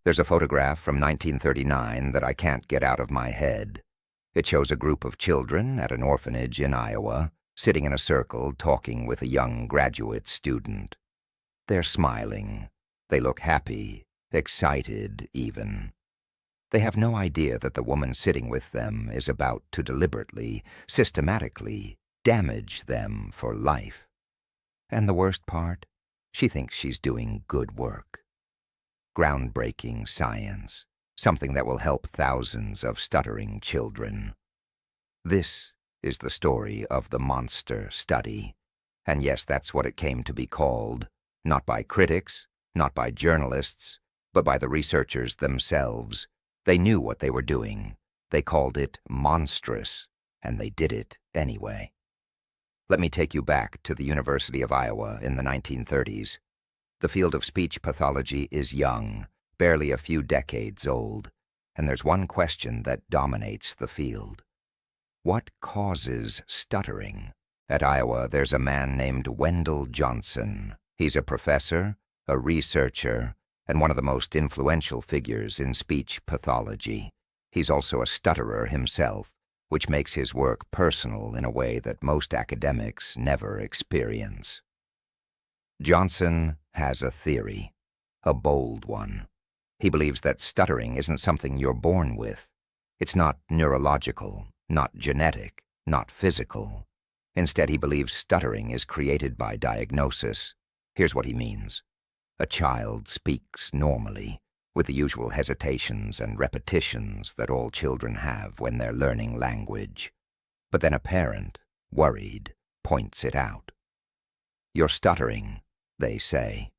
There's a photograph from 1939 that I can't get out of my head. It shows a group of children at an orphanage in Iowa, sitting in a circle talking with a young graduate student. They're smiling. They look happy, excited even. They have no idea that the woman sitting with them is about to deliberately, systematically damage them for life. And the worst part? She thinks she's doing good work. Groundbreaking science, something that will help thousands of stuttering children. This is the story of the monster study. And yes, that's what it came to be called, not by critics, not by journalists, but by the researchers themselves. They knew what they were doing. They called it monstrous, and they did it anyway. Let me take you back to the University of Iowa in the 1930s. The field of speech pathology is young, barely a few decades old, and there's one question that dominates the field. What causes stuttering? At Iowa, there's a man named Wendell Johnson. He's a professor, a researcher, and one of the most influential figures in speech pathology. He's also a stutterer himself, which makes his work personal in a way that most academics never experience. Johnson has a theory, a bold one. He believes that stuttering isn't something you're born with. It's not neurological, not genetic, not physical. Instead, he believes stuttering is created by diagnosis. Here's what he means. A child speaks normally, with the usual hesitations and repetitions that all children have when they're learning language. But then a parent, worried, points it out. "You're stuttering," they say.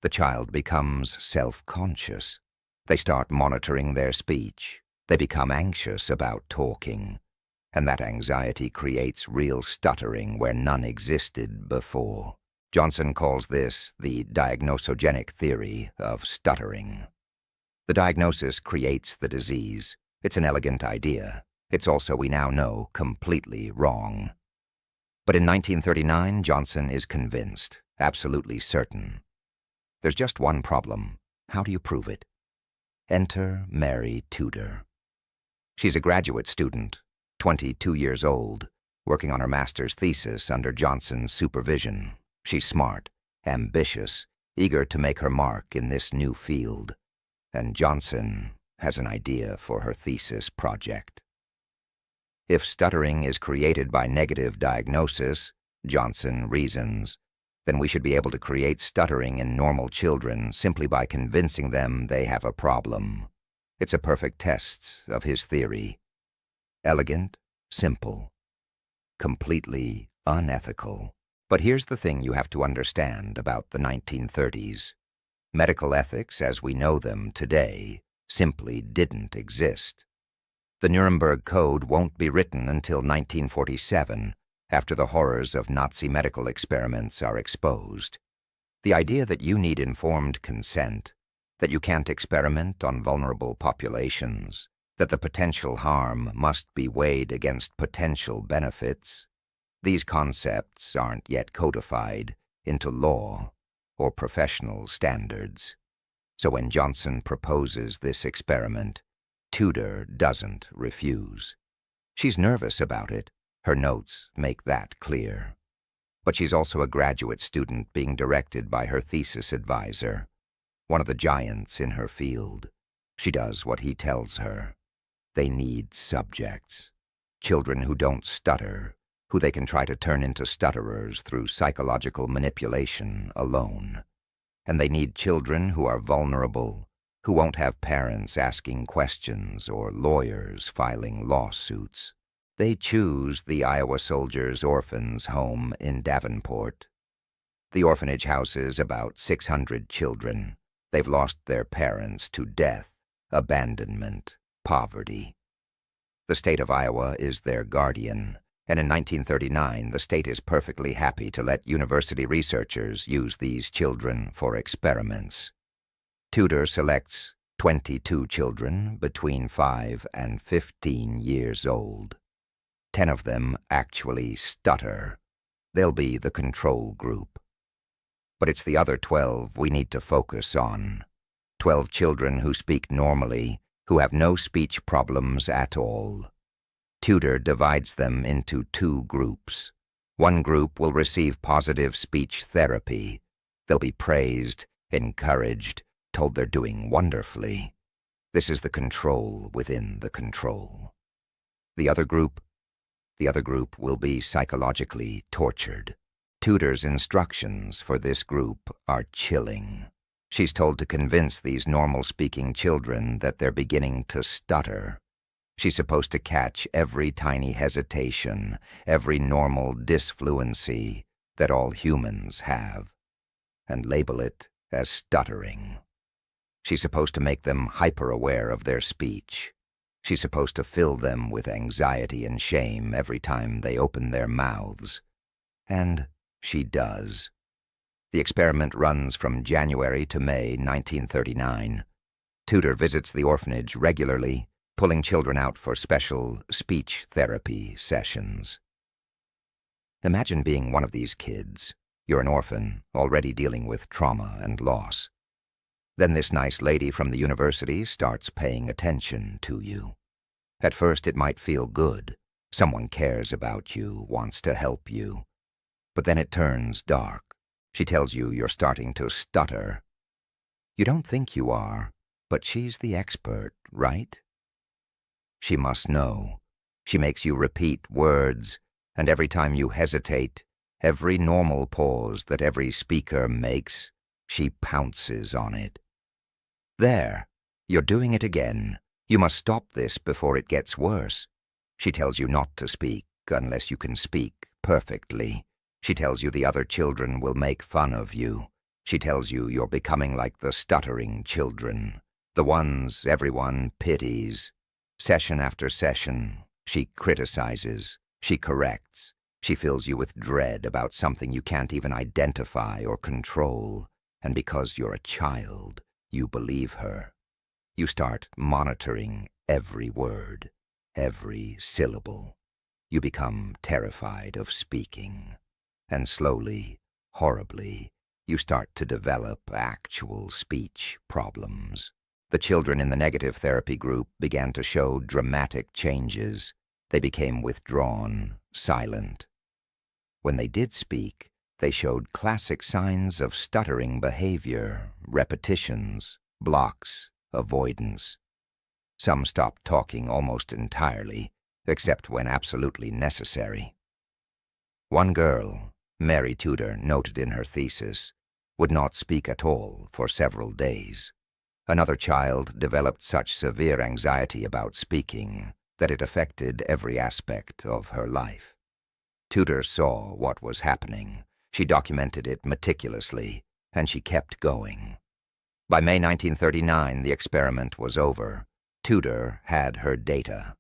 The child becomes self-conscious. They start monitoring their speech. They become anxious about talking. And that anxiety creates real stuttering where none existed before. Johnson calls this the diagnosogenic theory of stuttering. The diagnosis creates the disease. It's an elegant idea. It's also, we now know, completely wrong. But in 1939, Johnson is convinced, absolutely certain. There's just one problem. How do you prove it? Enter Mary Tudor. She's a graduate student, 22 years old, working on her master's thesis under Johnson's supervision. She's smart, ambitious, eager to make her mark in this new field. And Johnson has an idea for her thesis project. If stuttering is created by negative diagnosis, Johnson reasons, then we should be able to create stuttering in normal children simply by convincing them they have a problem. It's a perfect test of his theory. Elegant, simple, completely unethical. But here's the thing you have to understand about the 1930s. Medical ethics, as we know them today, simply didn't exist. The Nuremberg Code won't be written until 1947, after the horrors of Nazi medical experiments are exposed. The idea that you need informed consent, that you can't experiment on vulnerable populations, that the potential harm must be weighed against potential benefits, these concepts aren't yet codified into law or professional standards. So when Johnson proposes this experiment, Tudor doesn't refuse. She's nervous about it. Her notes make that clear. But she's also a graduate student being directed by her thesis advisor, one of the giants in her field. She does what he tells her. They need subjects, children who don't stutter, who they can try to turn into stutterers through psychological manipulation alone. And they need children who are vulnerable, who won't have parents asking questions or lawyers filing lawsuits. They choose the Iowa Soldiers' Orphans home in Davenport. The orphanage houses about 600 children. They've lost their parents to death, abandonment, poverty. The state of Iowa is their guardian, and in 1939 the state is perfectly happy to let university researchers use these children for experiments. Tudor selects 22 children between 5 and 15 years old. 10 of them actually stutter. They'll be the control group. But it's the other 12 we need to focus on. 12 children who speak normally, who have no speech problems at all. Tutor divides them into 2 groups. One group will receive positive speech therapy. They'll be praised, encouraged, told they're doing wonderfully. This is the control within the control. The other group will be psychologically tortured. Tutor's instructions for this group are chilling. She's told to convince these normal-speaking children that they're beginning to stutter. She's supposed to catch every tiny hesitation, every normal disfluency that all humans have, and label it as stuttering. She's supposed to make them hyper-aware of their speech. She's supposed to fill them with anxiety and shame every time they open their mouths. And she does. The experiment runs from January to May 1939. Tutor visits the orphanage regularly, pulling children out for special speech therapy sessions. Imagine being one of these kids. You're an orphan, already dealing with trauma and loss. Then this nice lady from the university starts paying attention to you. At first it might feel good. Someone cares about you, wants to help you. But then it turns dark. She tells you you're starting to stutter. You don't think you are, but she's the expert, right? She must know. She makes you repeat words, and every time you hesitate, every normal pause that every speaker makes, she pounces on it. There, you're doing it again. You must stop this before it gets worse. She tells you not to speak unless you can speak perfectly. She tells you the other children will make fun of you. She tells you you're becoming like the stuttering children, the ones everyone pities. Session after session, she criticizes, she corrects, she fills you with dread about something you can't even identify or control, and because you're a child, you believe her. You start monitoring every word, every syllable. You become terrified of speaking, and slowly, horribly, you start to develop actual speech problems. The children in the negative therapy group began to show dramatic changes. They became withdrawn, silent. When they did speak, they showed classic signs of stuttering behavior, repetitions, blocks, avoidance. Some stopped talking almost entirely, except when absolutely necessary. One girl, Mary Tudor noted in her thesis, would not speak at all for several days. Another child developed such severe anxiety about speaking that it affected every aspect of her life. Tudor saw what was happening. She documented it meticulously, and she kept going. By May 1939, the experiment was over. Tudor had her data.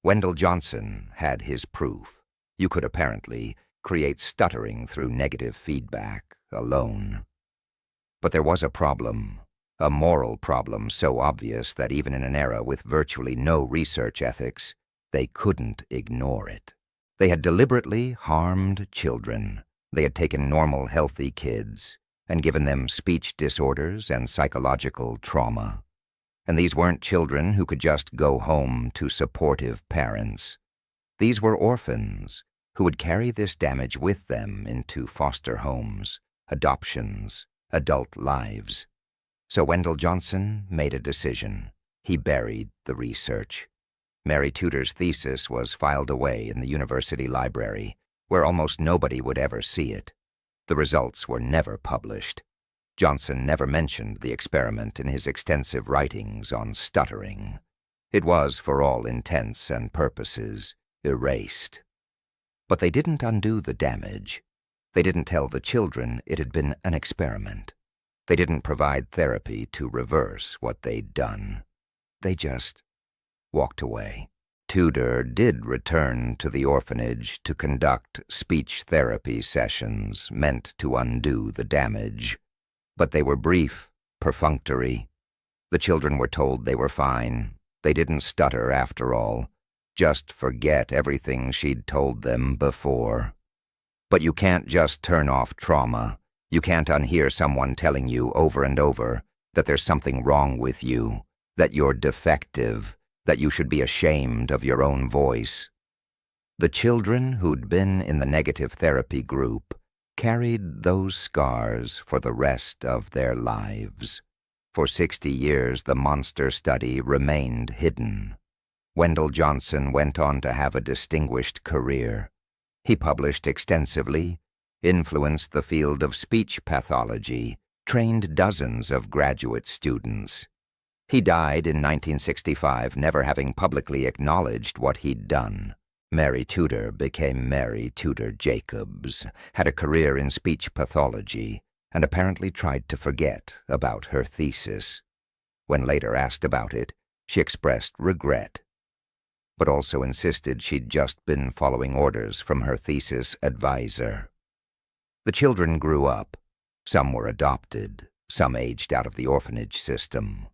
Wendell Johnson had his proof. You could apparently create stuttering through negative feedback alone. But there was a problem. A moral problem so obvious that even in an era with virtually no research ethics, they couldn't ignore it. They had deliberately harmed children. They had taken normal, healthy kids and given them speech disorders and psychological trauma. And these weren't children who could just go home to supportive parents. These were orphans who would carry this damage with them into foster homes, adoptions, adult lives. So Wendell Johnson made a decision. He buried the research. Mary Tudor's thesis was filed away in the university library, where almost nobody would ever see it. The results were never published. Johnson never mentioned the experiment in his extensive writings on stuttering. It was, for all intents and purposes, erased. But they didn't undo the damage. They didn't tell the children it had been an experiment. They didn't provide therapy to reverse what they'd done. They just walked away. Tudor did return to the orphanage to conduct speech therapy sessions meant to undo the damage. But they were brief, perfunctory. The children were told they were fine. They didn't stutter after all. Just forget everything she'd told them before. But you can't just turn off trauma. You can't unhear someone telling you over and over, that there's something wrong with you, that you're defective, that you should be ashamed of your own voice. The children who'd been in the negative therapy group carried those scars for the rest of their lives. For 60 years, the monster study remained hidden. Wendell Johnson went on to have a distinguished career. He published extensively, influenced the field of speech pathology, trained dozens of graduate students. He died in 1965, never having publicly acknowledged what he'd done. Mary Tudor became Mary Tudor Jacobs, had a career in speech pathology, and apparently tried to forget about her thesis. When later asked about it, she expressed regret, but also insisted she'd just been following orders from her thesis advisor. The children grew up. Some were adopted, some aged out of the orphanage system.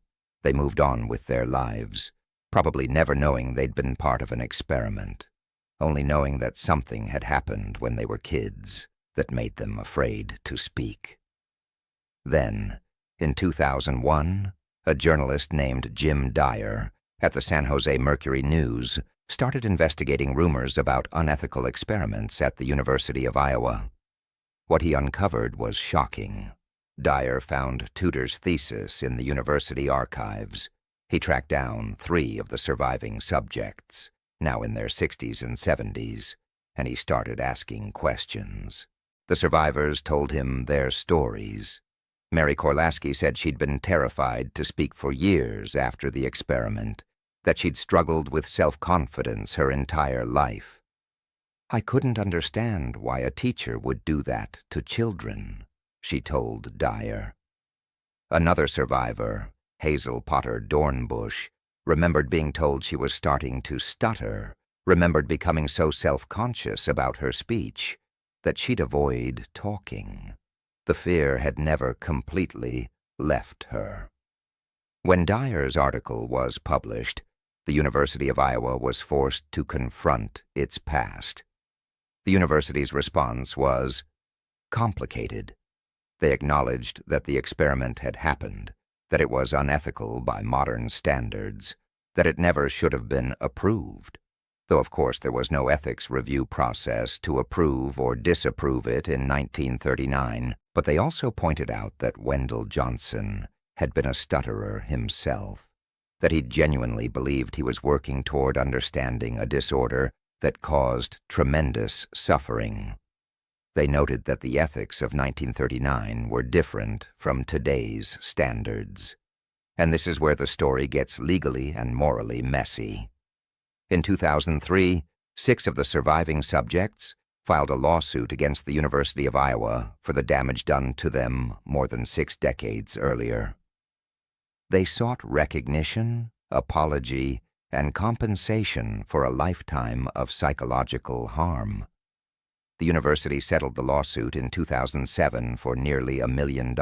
They moved on with their lives, probably never knowing they'd been part of an experiment, only knowing that something had happened when they were kids that made them afraid to speak. Then, in 2001, a journalist named Jim Dyer at the San Jose Mercury News started investigating rumors about unethical experiments at the University of Iowa. What he uncovered was shocking. Dyer found Tudor's thesis in the university archives. He tracked down 3 of the surviving subjects, now in their 60s and 70s, and he started asking questions. The survivors told him their stories. Mary Korlaski said she'd been terrified to speak for years after the experiment, that she'd struggled with self-confidence her entire life. "I couldn't understand why a teacher would do that to children," she told Dyer. Another survivor, Hazel Potter Dornbush, remembered being told she was starting to stutter, remembered becoming so self-conscious about her speech that she'd avoid talking. The fear had never completely left her. When Dyer's article was published, the University of Iowa was forced to confront its past. The university's response was complicated. They acknowledged that the experiment had happened, that it was unethical by modern standards, that it never should have been approved, though of course there was no ethics review process to approve or disapprove it in 1939, but they also pointed out that Wendell Johnson had been a stutterer himself, that he genuinely believed he was working toward understanding a disorder that caused tremendous suffering. They noted that the ethics of 1939 were different from today's standards. And this is where the story gets legally and morally messy. In 2003, 6 of the surviving subjects filed a lawsuit against the University of Iowa for the damage done to them more than 6 decades earlier. They sought recognition, apology, and compensation for a lifetime of psychological harm. The university settled the lawsuit in 2007 for nearly $1 million,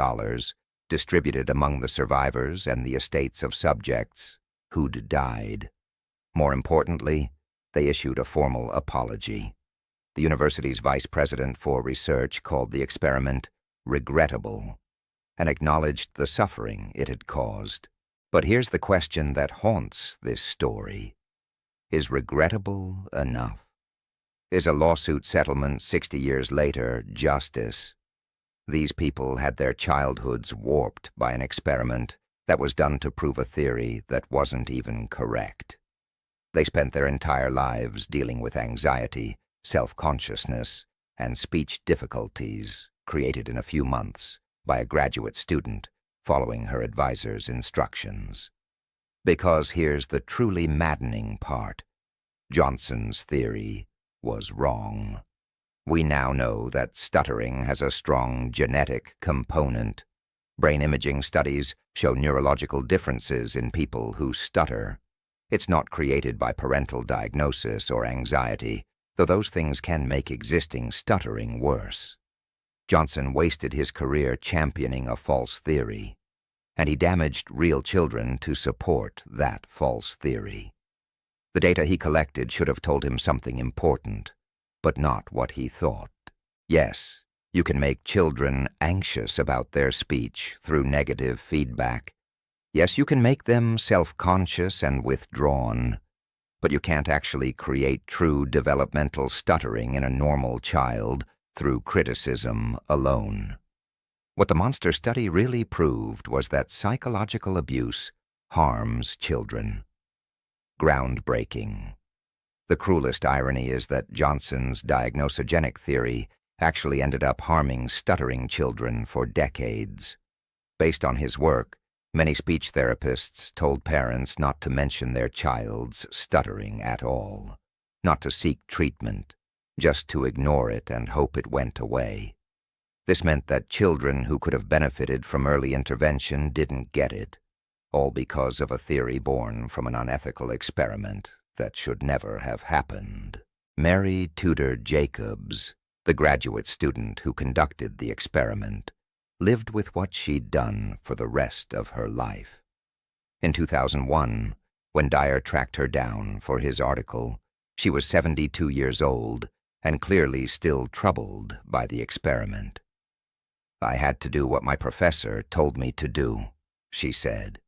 distributed among the survivors and the estates of subjects who'd died. More importantly, they issued a formal apology. The university's vice president for research called the experiment regrettable and acknowledged the suffering it had caused. But here's the question that haunts this story. Is regrettable enough? Is a lawsuit settlement 60 years later justice? These people had their childhoods warped by an experiment that was done to prove a theory that wasn't even correct. They spent their entire lives dealing with anxiety, self-consciousness, and speech difficulties created in a few months by a graduate student following her advisor's instructions. Because here's the truly maddening part. Johnson's theory was wrong. We now know that stuttering has a strong genetic component. Brain imaging studies show neurological differences in people who stutter. It's not created by parental diagnosis or anxiety, though those things can make existing stuttering worse. Johnson wasted his career championing a false theory, and he damaged real children to support that false theory. The data he collected should have told him something important, but not what he thought. Yes, You can make children anxious about their speech through negative feedback. Yes, you can make them self-conscious and withdrawn, but you can't actually create true developmental stuttering in a normal child through criticism alone. What the monster study really proved was that psychological abuse harms children. Groundbreaking. The cruelest irony is that Johnson's diagnosogenic theory actually ended up harming stuttering children for decades. Based on his work, many speech therapists told parents not to mention their child's stuttering at all, not to seek treatment, just to ignore it and hope it went away. This meant that children who could have benefited from early intervention didn't get it, all because of a theory born from an unethical experiment that should never have happened. Mary Tudor Jacobs, the graduate student who conducted the experiment, lived with what she'd done for the rest of her life. In 2001, when Dyer tracked her down for his article, she was 72 years old and clearly still troubled by the experiment. "I had to do what my professor told me to do," she said.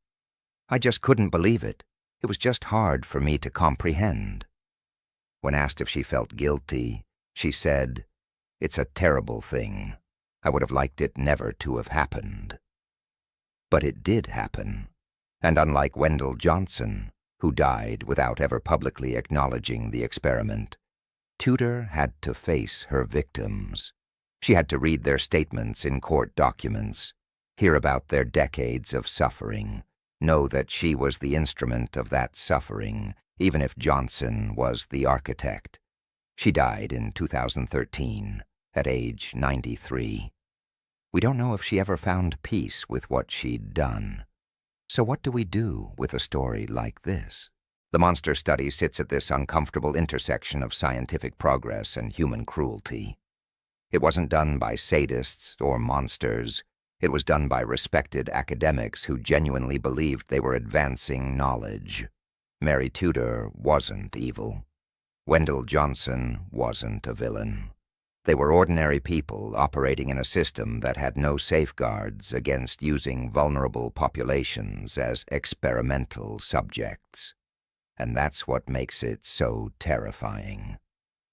"I just couldn't believe it. It was just hard for me to comprehend." When asked if she felt guilty, she said, "It's a terrible thing. I would have liked it never to have happened." But it did happen, and unlike Wendell Johnson, who died without ever publicly acknowledging the experiment, Tudor had to face her victims. She had to read their statements in court documents, hear about their decades of suffering, know that she was the instrument of that suffering, even if Johnson was the architect. She died in 2013, at age 93. We don't know if she ever found peace with what she'd done. So what do we do with a story like this? The monster study sits at this uncomfortable intersection of scientific progress and human cruelty. It wasn't done by sadists or monsters. It was done by respected academics who genuinely believed they were advancing knowledge. Mary Tudor wasn't evil. Wendell Johnson wasn't a villain. They were ordinary people operating in a system that had no safeguards against using vulnerable populations as experimental subjects. And that's what makes it so terrifying.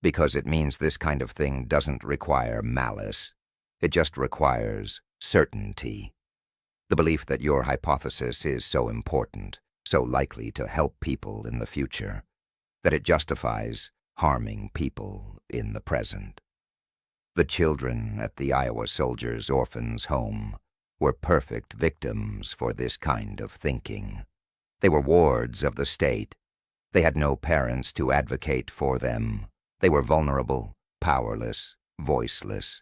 Because it means this kind of thing doesn't require malice. It just requires certainty. The belief that your hypothesis is so important, so likely to help people in the future, that it justifies harming people in the present. The children at the Iowa Soldiers' Orphans' Home were perfect victims for this kind of thinking. They were wards of the state. They had no parents to advocate for them. They were vulnerable, powerless, voiceless.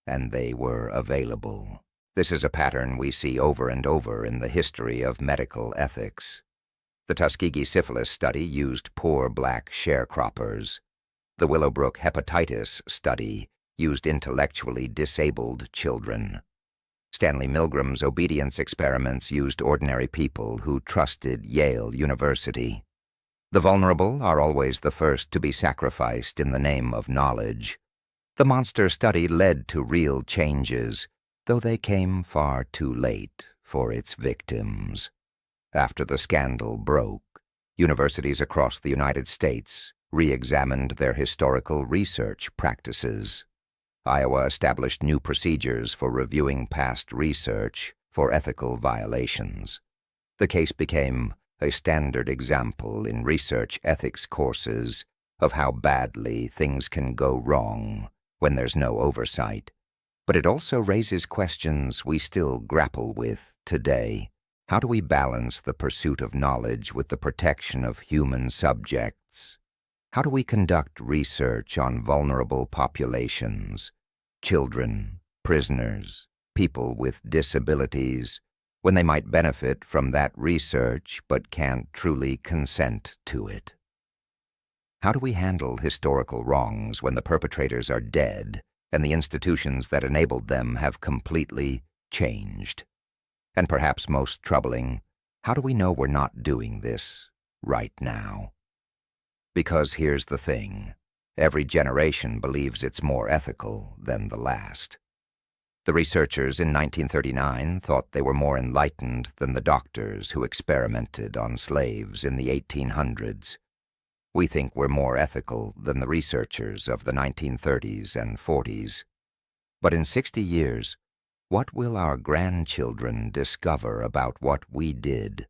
And they were available. This is a pattern we see over and over in the history of medical ethics. The Tuskegee syphilis study used poor black sharecroppers. The Willowbrook hepatitis study used intellectually disabled children. Stanley Milgram's obedience experiments used ordinary people who trusted Yale University. The vulnerable are always the first to be sacrificed in the name of knowledge. The monster study led to real changes, though they came far too late for its victims. After the scandal broke, universities across the United States re-examined their historical research practices. Iowa established new procedures for reviewing past research for ethical violations. The case became a standard example in research ethics courses of how badly things can go wrong when there's no oversight. But it also raises questions we still grapple with today. How do we balance the pursuit of knowledge with the protection of human subjects? How do we conduct research on vulnerable populations, children, prisoners, people with disabilities, when they might benefit from that research but can't truly consent to it? How do we handle historical wrongs when the perpetrators are dead and the institutions that enabled them have completely changed? And perhaps most troubling, how do we know we're not doing this right now? Because here's the thing. Every generation believes it's more ethical than the last. The researchers in 1939 thought they were more enlightened than the doctors who experimented on slaves in the 1800s. We think we're more ethical than the researchers of the 1930s and 40s. But in 60 years, what will our grandchildren discover about what we did?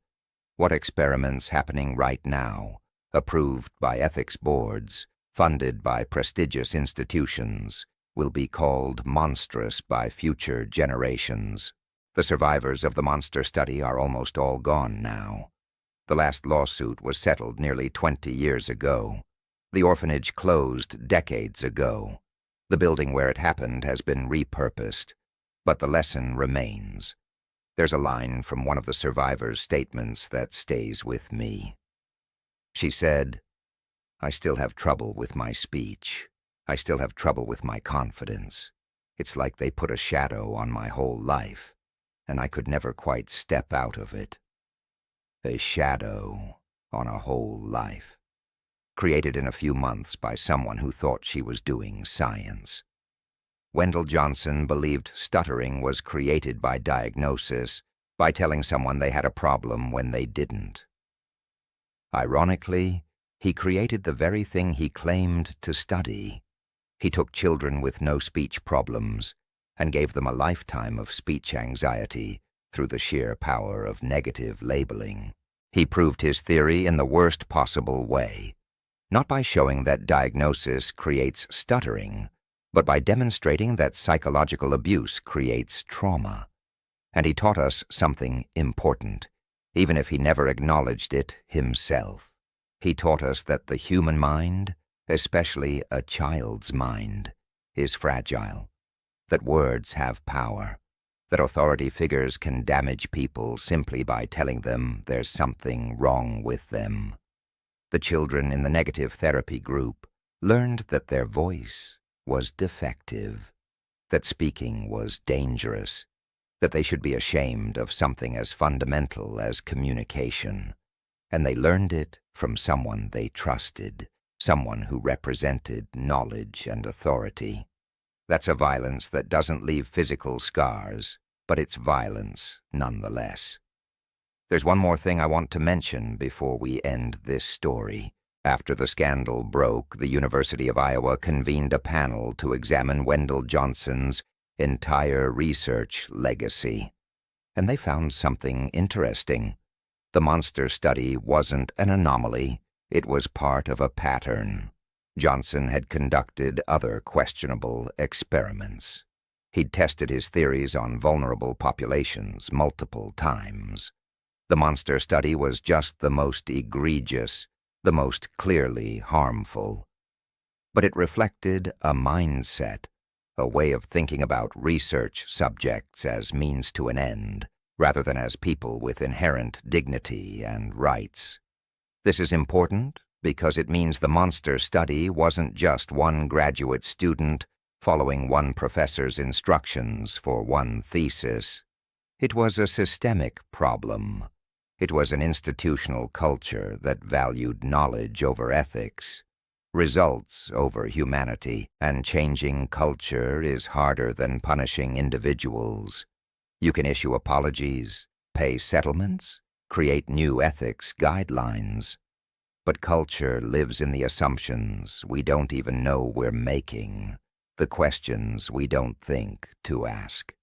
What experiments happening right now, approved by ethics boards, funded by prestigious institutions, will be called monstrous by future generations? The survivors of the monster study are almost all gone now. The last lawsuit was settled nearly 20 years ago. The orphanage closed decades ago. The building where it happened has been repurposed, but the lesson remains. There's a line from one of the survivors' statements that stays with me. She said, "I still have trouble with my speech. I still have trouble with my confidence. It's like they put a shadow on my whole life, and I could never quite step out of it." A shadow on a whole life, created in a few months by someone who thought she was doing science. Wendell Johnson believed stuttering was created by diagnosis, by telling someone they had a problem when they didn't. Ironically, he created the very thing he claimed to study. He took children with no speech problems and gave them a lifetime of speech anxiety through the sheer power of negative labeling. He proved his theory in the worst possible way, not by showing that diagnosis creates stuttering, but by demonstrating that psychological abuse creates trauma. And he taught us something important, even if he never acknowledged it himself. He taught us that the human mind, especially a child's mind, is fragile, that words have power, that authority figures can damage people simply by telling them there's something wrong with them. The children in the negative therapy group learned that their voice was defective, that speaking was dangerous, that they should be ashamed of something as fundamental as communication. And they learned it from someone they trusted, someone who represented knowledge and authority. That's a violence that doesn't leave physical scars, but it's violence nonetheless. There's one more thing I want to mention before we end this story. After the scandal broke, the University of Iowa convened a panel to examine Wendell Johnson's entire research legacy. And they found something interesting. The monster study wasn't an anomaly, it was part of a pattern. Johnson had conducted other questionable experiments. He'd tested his theories on vulnerable populations multiple times. The monster study was just the most egregious, the most clearly harmful. But it reflected a mindset, a way of thinking about research subjects as means to an end, rather than as people with inherent dignity and rights. This is important because it means the monster study wasn't just one graduate student following one professor's instructions for one thesis. It was a systemic problem. It was an institutional culture that valued knowledge over ethics, results over humanity, and changing culture is harder than punishing individuals. You can issue apologies, pay settlements, create new ethics guidelines. But culture lives in the assumptions we don't even know we're making, the questions we don't think to ask.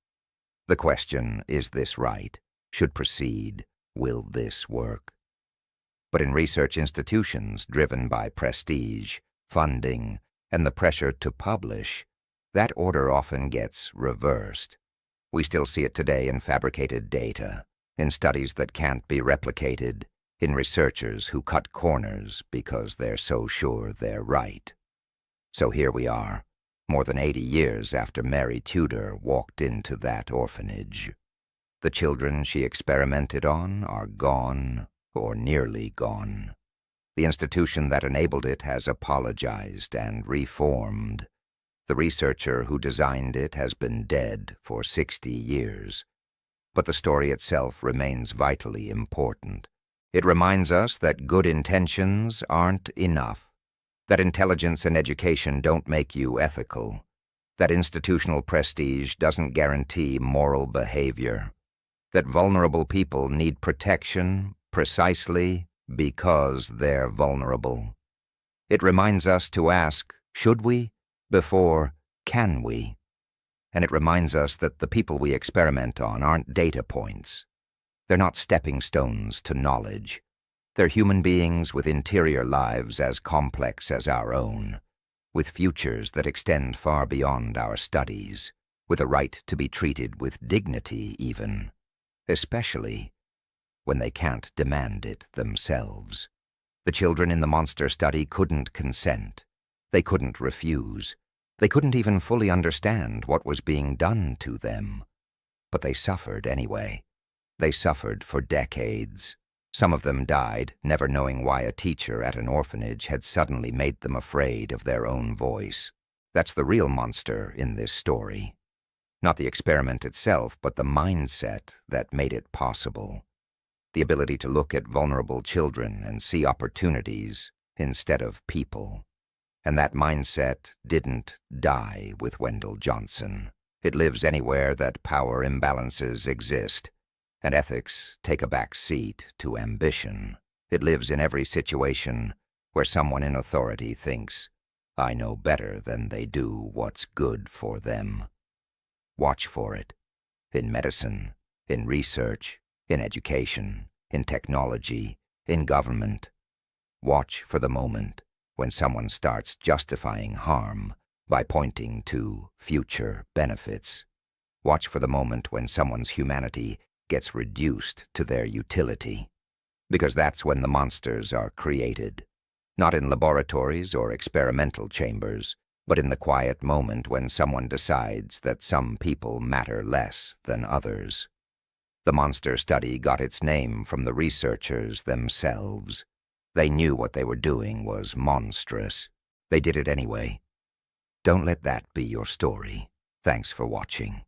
The question, is this right? Should proceed? Will this work? But in research institutions driven by prestige, funding, and the pressure to publish, that order often gets reversed. We still see it today in fabricated data, in studies that can't be replicated, in researchers who cut corners because they're so sure they're right. So here we are, more than 80 years after Mary Tudor walked into that orphanage. The children she experimented on are gone, or nearly gone. The institution that enabled it has apologized and reformed. The researcher who designed it has been dead for 60 years. But the story itself remains vitally important. It reminds us that good intentions aren't enough. That intelligence and education don't make you ethical. That institutional prestige doesn't guarantee moral behavior. That vulnerable people need protection precisely because they're vulnerable. It reminds us to ask, should we, before can we? And it reminds us that the people we experiment on aren't data points. They're not stepping stones to knowledge. They're human beings with interior lives as complex as our own, with futures that extend far beyond our studies, with a right to be treated with dignity even, especially when they can't demand it themselves. The children in the monster study couldn't consent. They couldn't refuse. They couldn't even fully understand what was being done to them. But they suffered anyway. They suffered for decades. Some of them died, never knowing why a teacher at an orphanage had suddenly made them afraid of their own voice. That's the real monster in this story. Not the experiment itself, but the mindset that made it possible. The ability to look at vulnerable children and see opportunities instead of people. And that mindset didn't die with Wendell Johnson. It lives anywhere that power imbalances exist, and ethics take a back seat to ambition. It lives in every situation where someone in authority thinks, I know better than they do what's good for them. Watch for it. In medicine, in research, in education, in technology, in government. Watch for the moment when someone starts justifying harm by pointing to future benefits. Watch for the moment when someone's humanity gets reduced to their utility, because that's when the monsters are created, not in laboratories or experimental chambers, but in the quiet moment when someone decides that some people matter less than others. The monster study got its name from the researchers themselves. They knew what they were doing was monstrous. They did it anyway. Don't let that be your story. Thanks for watching.